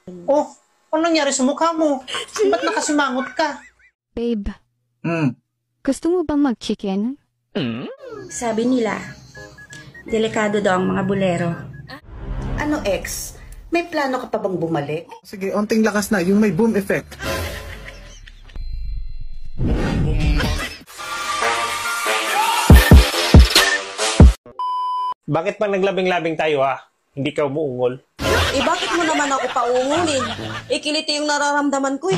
Oh, ano nangyari sa mukha mo? Ba't nakasimangot ka? Babe, Hmm. gusto mo bang mag-chicken? Sabi nila, delikado daw ang mga bulero. Ano ex? May plano ka pa bang bumalik? Sige, onting lakas na, yung may boom effect. Bakit pag naglabing-labing tayo hindi ka umuungol? Bakit mo naman ako paungulin? Kiliti yung nararamdaman ko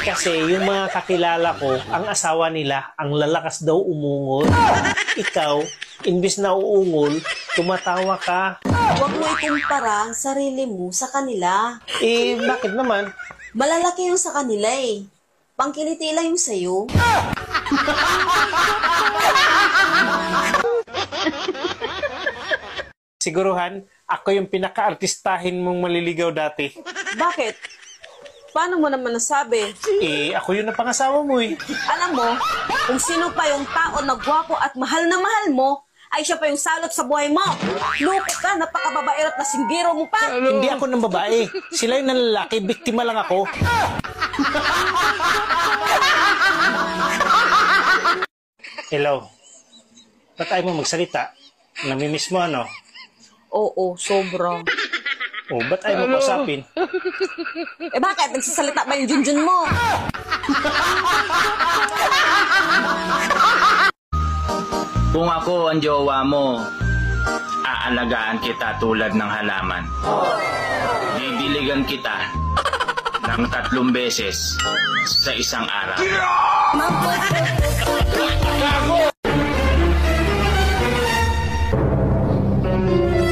Kasi yung mga kakilala ko, ang asawa nila, ang lalakas daw umungol. Ikaw, imbis na uungol, tumatawa ka. Huwag mo ikumpara ang sarili mo sa kanila. Bakit naman? Malalaki yung sa kanila Pangkiliti lang yung sa'yo. Siguruhan, ako yung pinaka-artistahin mong maliligaw dati. Bakit? Paano mo naman nasabi? Ako yung napangasawa mo Alam mo, kung sino pa yung tao na gwapo at mahal na mahal mo, ay siya pa yung salot sa buhay mo. Loko ka, napakababaerot na singgiro mo pa. Hindi ako ng babae. Sila yung lalaki, biktima lang ako. Hello. Ba't ayaw mo magsalita? Namimiss mo Oo, sobra. Ba't ayaw mo kausapin? Bakit? Nagsasalita ba yung junjun mo? Kung ako ang jowa mo, aalagaan kita tulad ng halaman. Bibiligan kita ng 3 beses sa isang araw.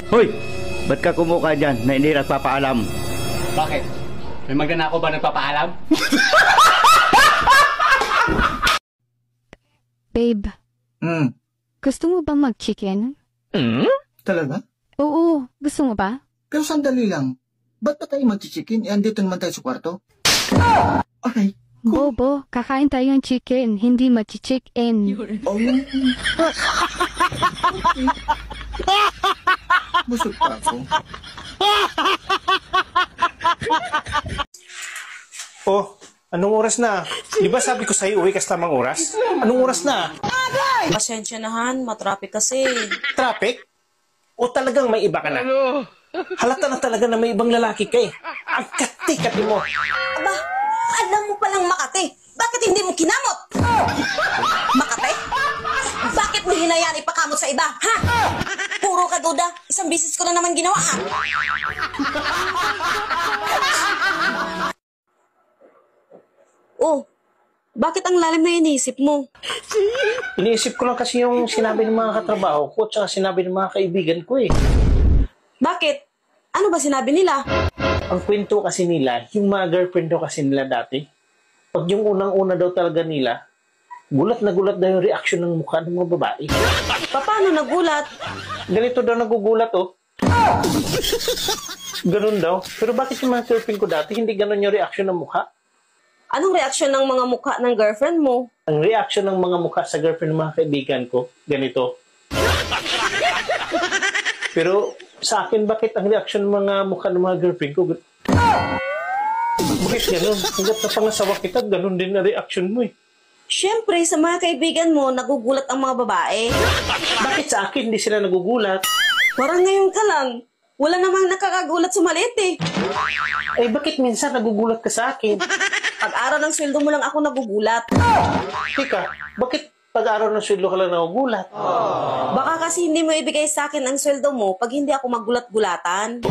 Hoy! Ba't ka kumuka dyan na hindi nagpapaalam? Bakit? May magnanakaw ba nagpapaalam? Babe, Hmm. gusto mo bang mag-chicken? Talaga? Oo, gusto mo ba? Pero sandali lang. Ba't pa tayo mag-chicken? Andito naman tayo sa kwarto. Okay. Bobo, kakain tayo ng chicken, hindi mag-chicken. Oh. Busog pa ako. Anong oras na? Di ba sabi ko sa'yo, uwi ka sa tamang oras? Anong oras na? Pasensya na Han, matraffic kasi. Traffic? O talagang may iba ka na? Halata na talaga na may ibang lalaki ka Ang kati-kati mo. Aba, alam mo palang Makati. Bakit hindi mo kinamot? Makati? Bakit mo hinayaan ipakamot sa iba, ha? Puro ka duda. Isang bisis ko na naman ginawa, bakit ang lalim na iniisip mo? Iniisip ko lang kasi yung sinabi ng mga katrabaho ko at saka sinabi ng mga kaibigan ko Bakit? Ano ba sinabi nila? Ang kwento kasi nila, yung mga girlfriend daw kasi nila dati, pag yung unang-una daw talaga nila, gulat na gulat daw yung reaction ng mukha ng mga babae. Paano nagulat? Ganito daw nagugulat Ganun daw. Pero bakit yung mga girlfriend ko dati, hindi ganun yung reaction ng mukha? Anong reaksyon ng mga mukha ng girlfriend mo? Ang reaction ng mga mukha sa girlfriend ng mga kaibigan ko, ganito. Pero sa akin, bakit ang reaction ng mga mukha ng mga girlfriend ko? Bakit ganun? Hanggat na pangasawa kita, ganun din na reaction mo Siyempre, sa mga kaibigan mo, nagugulat ang mga babae. Bakit sa akin hindi sila nagugulat? Parang ngayon ka lang. Wala namang nakakagulat sa maliit Bakit minsan nagugulat ka sa akin? Pag-araw ng sweldo mo lang ako nagugulat. Teka, bakit pag-araw ng sweldo ka lang nagugulat? Baka kasi hindi mo ibigay sa akin ang sweldo mo pag hindi ako magulat-gulatan.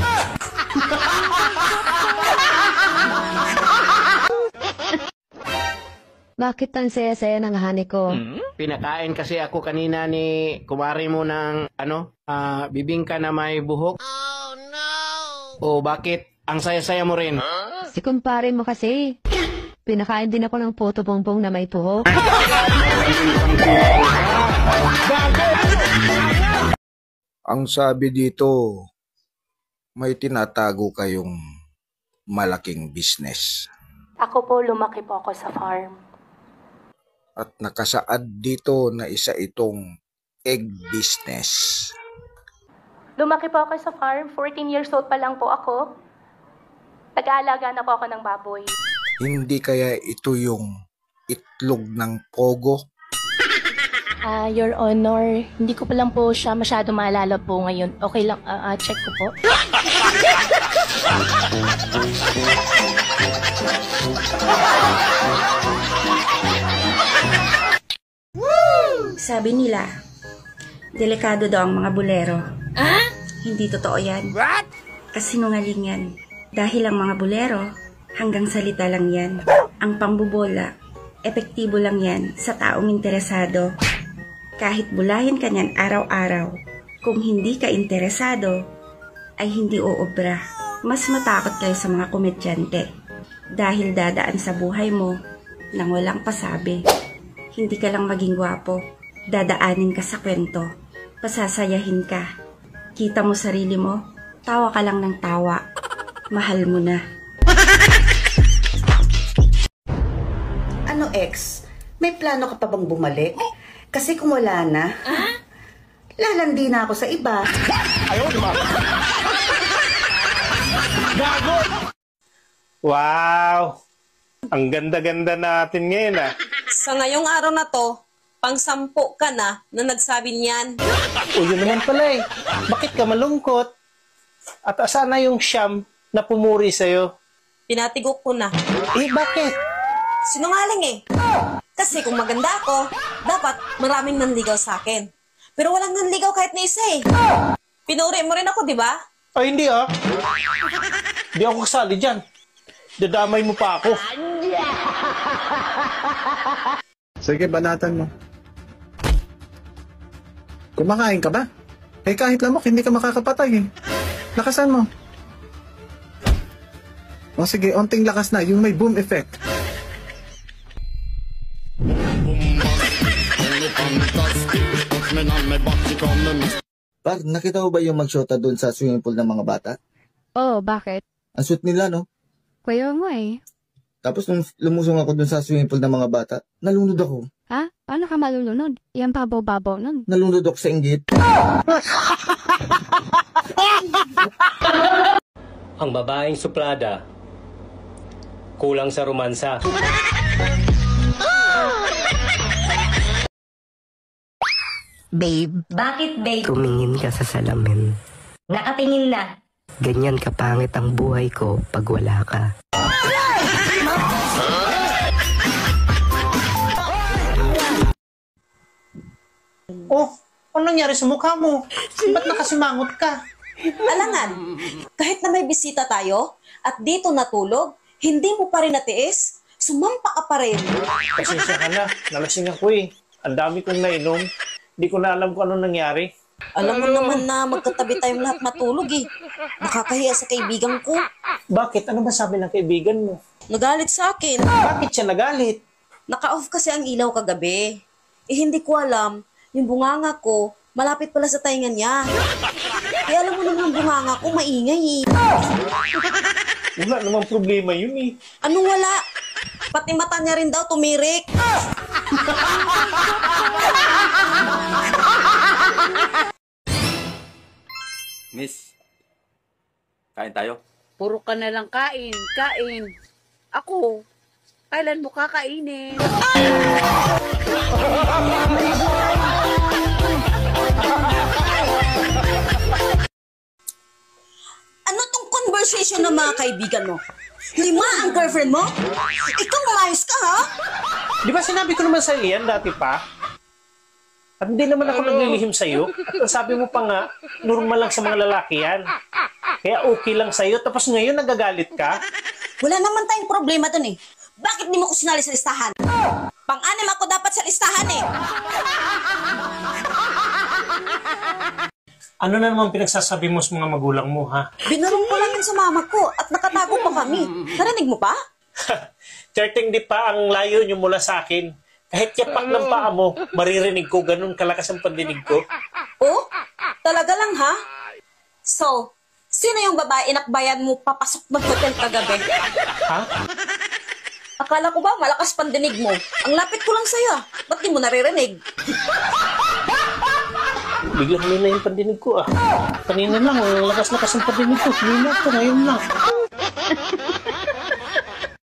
Bakit ang saya-saya ng hani ko? Pinakain kasi ako kanina ni kumari mo ng bibingka na may buhok. Oh no! O bakit ang saya-saya mo rin? Si kumpare mo kasi. Pinakain din ako ng puto bongbong na may buhok. Ang sabi dito, may tinatago kayong malaking business. Ako po, lumaki po ako sa farm. At nakasaad dito na isa itong egg business. Lumaki po ako sa farm. 14 years old pa lang po ako. Nag-aalaga na po ako ng baboy. Hindi kaya ito yung itlog ng pogo? Your Honor, hindi ko pa lang po siya masyado maalala po ngayon. Okay lang, check ko po. Sabi nila, delikado daw ang mga bolero. Hindi totoo yan. Kasinungaling yan. Dahil ang mga bolero, hanggang salita lang yan. Ang pambubola, epektibo lang yan sa taong interesado. Kahit bulahin ka niyan araw-araw, kung hindi ka interesado, ay hindi uobra. Mas matakot kayo sa mga komedyante. Dahil dadaan sa buhay mo nang walang pasabi. Hindi ka lang maging gwapo. Dadaanin ka sa kwento. Pasasayahin ka. Kita mo sarili mo, tawa ka lang ng tawa. Mahal mo na. Ano ex? May plano ka pa bang bumalik? Kasi kung wala na, lalandi na ako sa iba. Ayaw, di ba? Gago! Wow! Ang ganda-ganda natin ngayon ah. Sa ngayong araw na to, pang-sampo ka na nagsabi niyan. O yun naman pala eh. Bakit ka malungkot? At asa na yung siyam na pumuri sa'yo? Pinatigok ko na. Eh, bakit? Sinungaling eh. Kasi kung maganda ako, dapat maraming nanligaw sa akin. Pero walang nanligaw kahit na isa eh. Pinuri mo rin ako, di ba? Ay, hindi ah. Hindi ako kasali dyan. Dadamay mo pa ako. Sige, banatan mo. Kumakain ka ba? Eh kahit lamok, hindi ka makakapatay eh. Lakasan mo. O sige, onting lakas na, yung may boom effect. Par, nakita mo ba yung magshota doon sa swimming pool ng mga bata? Oh, bakit? Ang sweet nila, no? Kaya mo eh. Tapos nung lumusong ako doon sa swimming pool ng mga bata, nalunod ako. Ha? Paano ka malulunod? Yan babaw-babaw nun. Nalunod ako sa inggit. Ang babaeng suplada, kulang sa romansa. Babe, Bakit, babe? tumingin ka sa salamin. Nakatingin na. Ganyan kapangit ang buhay ko pag wala ka. Oh, ano nangyari sa mukha mo? Ba't nakasimangot ka? Alangan, kahit na may bisita tayo at dito natulog, hindi mo pa rin natiis, sumampa ka pa rin. Pasensya ka na, nalasing ako eh. Ang dami kong nainom. Hindi ko na alam kung ano nangyari. Alam mo naman na magkatabi tayong lahat matulog eh. Nakakahiya sa kaibigan ko. Bakit? Ano ba sabi ng kaibigan mo? Nagalit sa akin. Bakit siya nagalit? Naka-off kasi ang ilaw kagabi. Eh hindi ko alam, yung bunganga ko, malapit pala sa tainga niya. Eh alam mo naman ang bunganga ko, maingay eh. Wala namang problema yun eh. Anong wala? Pati mata niya rin daw tumirik. Miss, kain tayo? Puro ka na lang kain, kain. Ako, kailan mo kakainin? Ano tong conversation ng mga kaibigan mo? 5 ang girlfriend mo? Ikaw umayos ka ha? Di ba sinabi ko naman sa iyan dati pa? At hindi naman ako naglilihim sa'yo. At ang sabi mo pa nga, normal lang sa mga lalaki yan. Kaya okay lang sa'yo. Tapos ngayon nagagalit ka? Wala naman tayong problema dun eh. Bakit di mo ko sinali sa listahan? Pang-anim ako dapat sa listahan eh. Ano na naman pinagsasabi mo sa mga magulang mo, ha? Binurong ko lang yun sa mama ko at nakatago pa kami. Narinig mo pa? Certain di pa ang layo nyo mula sa akin. Kahit yapak ng paa mo, maririnig ko, ganun kalakas ang pandinig ko. Oh? Talaga lang ha? So, sino yung babae inakbayan mo papasok ng hotel kagabi? Ha? Akala ko ba malakas pandinig mo? Ang lapit ko lang sa'yo. Ba't di mo naririnig? Biglang huli na yung pandinig ko ah. Kanina lang, lakas-lakas ang pandinig ko. Hindi na ito, ngayon lang.